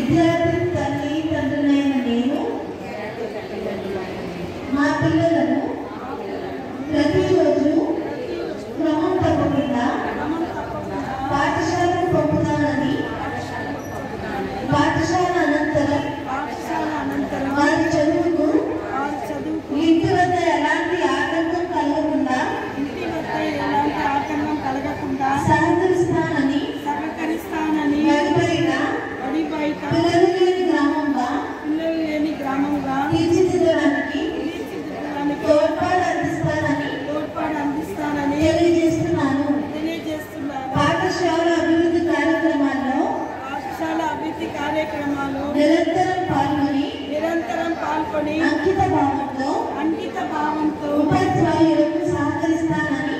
విద్యార్థి తల్లిదండ్రులైన నేను మా పిల్లలను ప్రతిరోజు క్రమం తప్పకుండా పాఠశాలకు పంపుతానని పాఠశాల అనంతరం వారి చదువుకు ఇంటి వద్ద ఎలాంటి ఆటంకం కలగకుండా సహకరిస్తానని బడి బయట పిల్లలు లేని గ్రామంగా తీర్చిదిద్దడానికి తోడ్పాటు అందిస్తానని తెలియజేస్తున్నాను. పాఠశాల అభివృద్ధి కార్యక్రమాల్లో నిరంతరం పాల్గొని అంకిత భావంతో ఉపాధ్యాయులకు సహకరిస్తానని